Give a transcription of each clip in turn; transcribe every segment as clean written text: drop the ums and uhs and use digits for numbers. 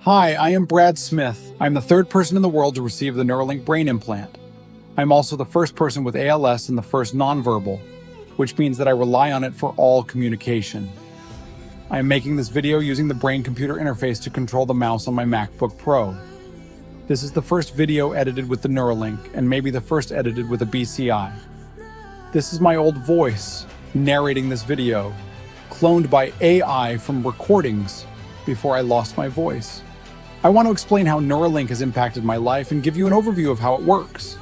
Hi, I am Brad Smith. I'm the third person in the world to receive the Neuralink brain implant. I'm also the first person with ALS and the first nonverbal, which means that I rely on it for all communication. I am making this video using the brain-computer interface to control the mouse on my MacBook Pro. This is the first video edited with the Neuralink, and maybe the first edited with a BCI. This is my old voice narrating this video, cloned by AI from recordings before I lost my voice. I want to explain how Neuralink has impacted my life and give you an overview of how it works.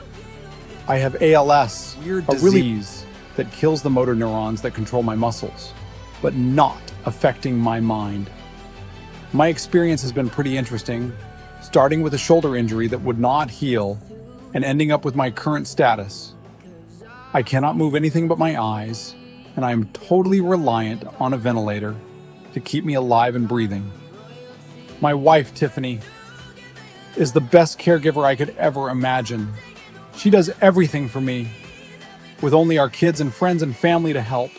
I have ALS, a disease that kills the motor neurons that control my muscles, but not affecting my mind. My experience has been pretty interesting, starting with a shoulder injury that would not heal and ending up with my current status. I cannot move anything but my eyes, and I am totally reliant on a ventilator to keep me alive and breathing. My wife, Tiffany, is the best caregiver I could ever imagine. She does everything for me, with only our kids and friends and family to help.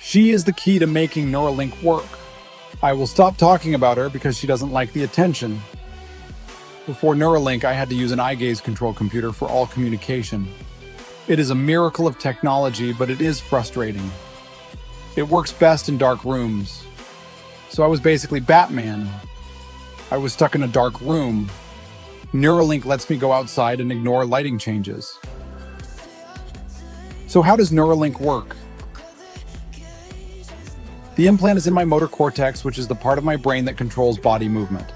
She is the key to making Neuralink work. I will stop talking about her because she doesn't like the attention. Before Neuralink, I had to use an eye gaze control computer for all communication. It is a miracle of technology, but it is frustrating. It works best in dark rooms. So I was basically Batman. I was stuck in a dark room. Neuralink lets me go outside and ignore lighting changes. So how does Neuralink work? The implant is in my motor cortex, which is the part of my brain that controls body movement.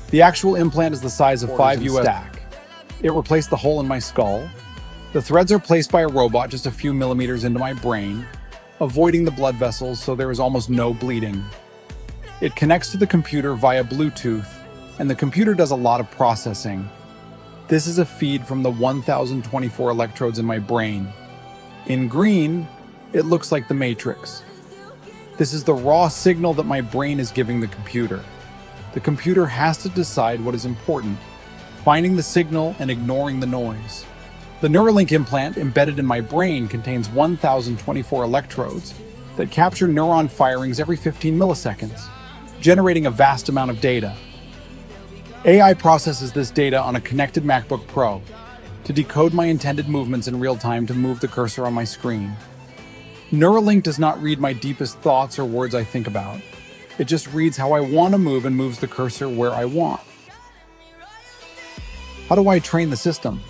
The actual implant is the size of 5 US stack. It replaced the hole in my skull. The threads are placed by a robot just a few millimeters into my brain, avoiding the blood vessels so there is almost no bleeding. It connects to the computer via Bluetooth, and the computer does a lot of processing. This is a feed from the 1024 electrodes in my brain. In green, it looks like the Matrix. This is the raw signal that my brain is giving the computer. The computer has to decide what is important, finding the signal and ignoring the noise. The Neuralink implant embedded in my brain contains 1024 electrodes that capture neuron firings every 15 milliseconds, generating a vast amount of data. AI processes this data on a connected MacBook Pro to decode my intended movements in real time to move the cursor on my screen. Neuralink does not read my deepest thoughts or words I think about. It just reads how I want to move and moves the cursor where I want. How do I train the system?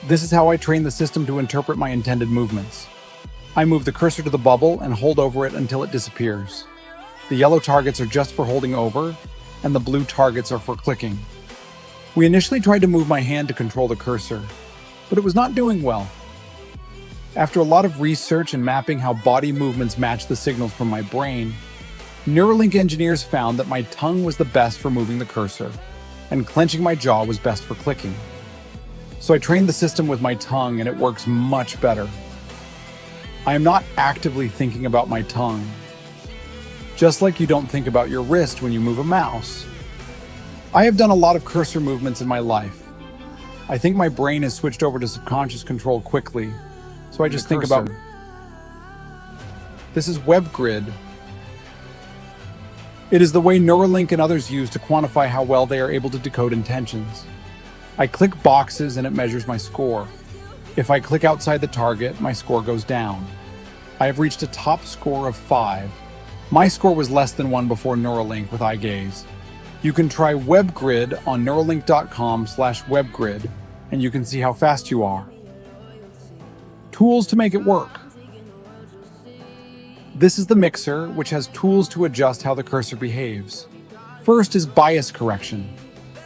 This is how I train the system to interpret my intended movements. I move the cursor to the bubble and hold over it until it disappears. The yellow targets are just for holding over, and the blue targets are for clicking. We initially tried to move my hand to control the cursor, but it was not doing well. After a lot of research and mapping how body movements match the signals from my brain, Neuralink engineers found that my tongue was the best for moving the cursor, and clenching my jaw was best for clicking. So I trained the system with my tongue, and it works much better. I am not actively thinking about my tongue, just like you don't think about your wrist when you move a mouse. I have done a lot of cursor movements in my life. I think my brain has switched over to subconscious control quickly, so I just think about... This is WebGrid. It is the way Neuralink and others use to quantify how well they are able to decode intentions. I click boxes and it measures my score. If I click outside the target, my score goes down. I have reached a top score of 5. My score was less than 1 before Neuralink with eye gaze. You can try WebGrid on neuralink.com/webgrid, and you can see how fast you are. Tools to make it work. This is the mixer, which has tools to adjust how the cursor behaves. First is bias correction.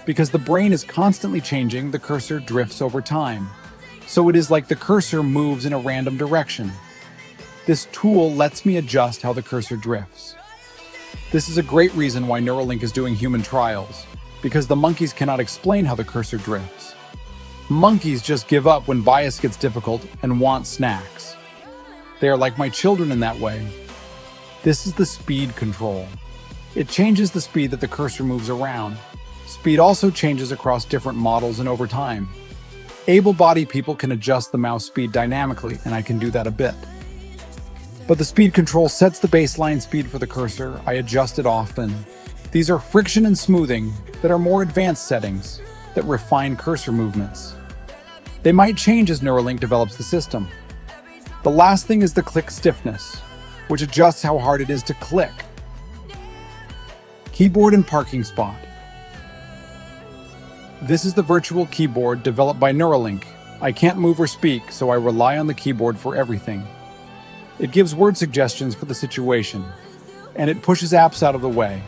Because the brain is constantly changing, the cursor drifts over time. So it is like the cursor moves in a random direction. This tool lets me adjust how the cursor drifts. This is a great reason why Neuralink is doing human trials, because the monkeys cannot explain how the cursor drifts. Monkeys just give up when bias gets difficult and want snacks. They are like my children in that way. This is the speed control. It changes the speed that the cursor moves around. Speed also changes across different models and over time. Able-bodied people can adjust the mouse speed dynamically, and I can do that a bit. But the speed control sets the baseline speed for the cursor. I adjust it often, These are friction and smoothing that are more advanced settings that refine cursor movements. They might change as Neuralink develops the system. The last thing is the click stiffness, which adjusts how hard it is to click. Keyboard and parking spot. This is the virtual keyboard developed by Neuralink. I can't move or speak, so I rely on the keyboard for everything. It gives word suggestions for the situation, and it pushes apps out of the way.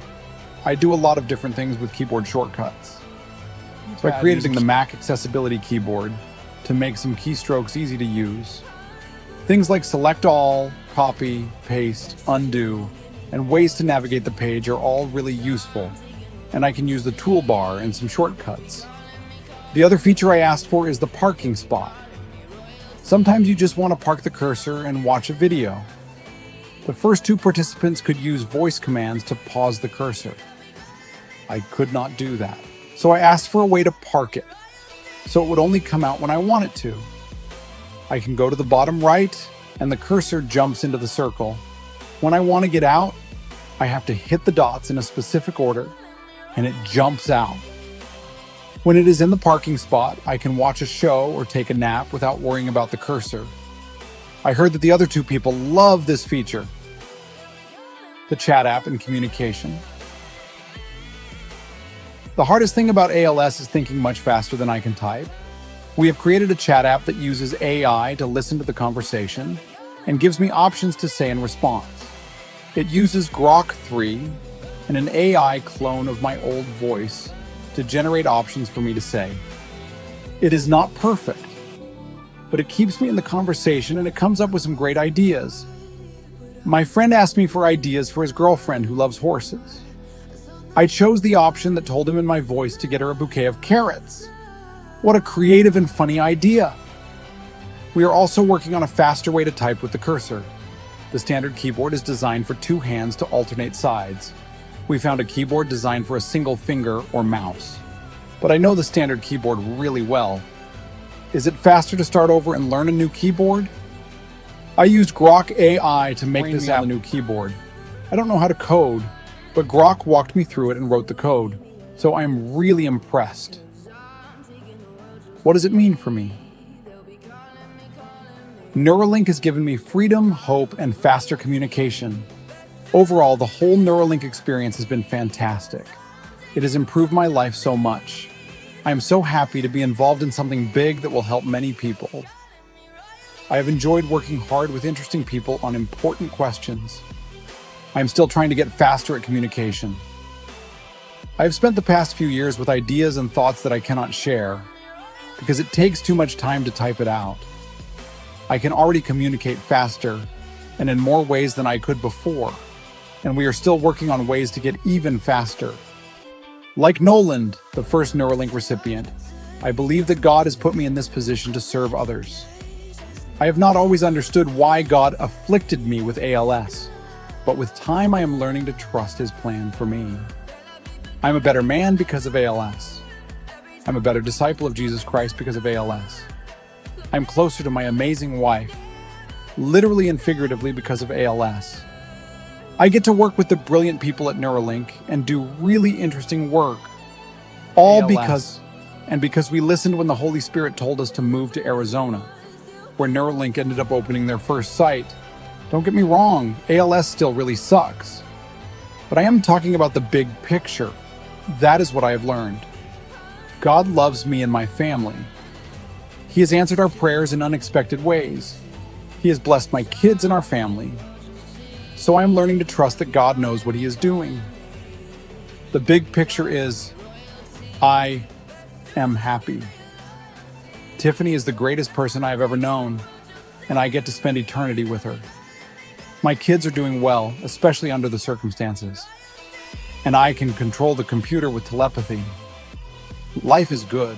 I do a lot of different things with keyboard shortcuts. So I created the Mac accessibility keyboard to make some keystrokes easy to use. Things like select all, copy, paste, undo, and ways to navigate the page are all really useful, and I can use the toolbar and some shortcuts. The other feature I asked for is the parking spot. Sometimes you just want to park the cursor and watch a video. The first two participants could use voice commands to pause the cursor. I could not do that, so I asked for a way to park it, so it would only come out when I want it to. I can go to the bottom right, and the cursor jumps into the circle. When I want to get out, I have to hit the dots in a specific order, and it jumps out. When it is in the parking spot, I can watch a show or take a nap without worrying about the cursor. I heard that the other two people love this feature. The chat app and communication. The hardest thing about ALS is thinking much faster than I can type. We have created a chat app that uses AI to listen to the conversation and gives me options to say in response. It uses Grok 3 and an AI clone of my old voice to generate options for me to say. It is not perfect, but it keeps me in the conversation and it comes up with some great ideas. My friend asked me for ideas for his girlfriend who loves horses. I chose the option that told him in my voice to get her a bouquet of carrots. What a creative and funny idea. We are also working on a faster way to type with the cursor. The standard keyboard is designed for two hands to alternate sides. We found a keyboard designed for a single finger or mouse. But I know the standard keyboard really well. Is it faster to start over and learn a new keyboard? I used Grok AI to make this app a new keyboard. I don't know how to code, but Grok walked me through it and wrote the code, so I am really impressed. What does it mean for me? Neuralink has given me freedom, hope, and faster communication. Overall, the whole Neuralink experience has been fantastic. It has improved my life so much. I am so happy to be involved in something big that will help many people. I have enjoyed working hard with interesting people on important questions. I am still trying to get faster at communication. I have spent the past few years with ideas and thoughts that I cannot share because it takes too much time to type it out. I can already communicate faster and in more ways than I could before. And we are still working on ways to get even faster. Like Noland, the first Neuralink recipient, I believe that God has put me in this position to serve others. I have not always understood why God afflicted me with ALS, but with time I am learning to trust His plan for me. I'm a better man because of ALS. I'm a better disciple of Jesus Christ because of ALS. I'm closer to my amazing wife, literally and figuratively because of ALS. I get to work with the brilliant people at Neuralink and do really interesting work. All because we listened when the Holy Spirit told us to move to Arizona, where Neuralink ended up opening their first site. Don't get me wrong, ALS still really sucks. But I am talking about the big picture. That is what I have learned. God loves me and my family. He has answered our prayers in unexpected ways. He has blessed my kids and our family. So I am learning to trust that God knows what He is doing. The big picture is, I am happy. Tiffany is the greatest person I have ever known, and I get to spend eternity with her. My kids are doing well, especially under the circumstances. And I can control the computer with telepathy. Life is good.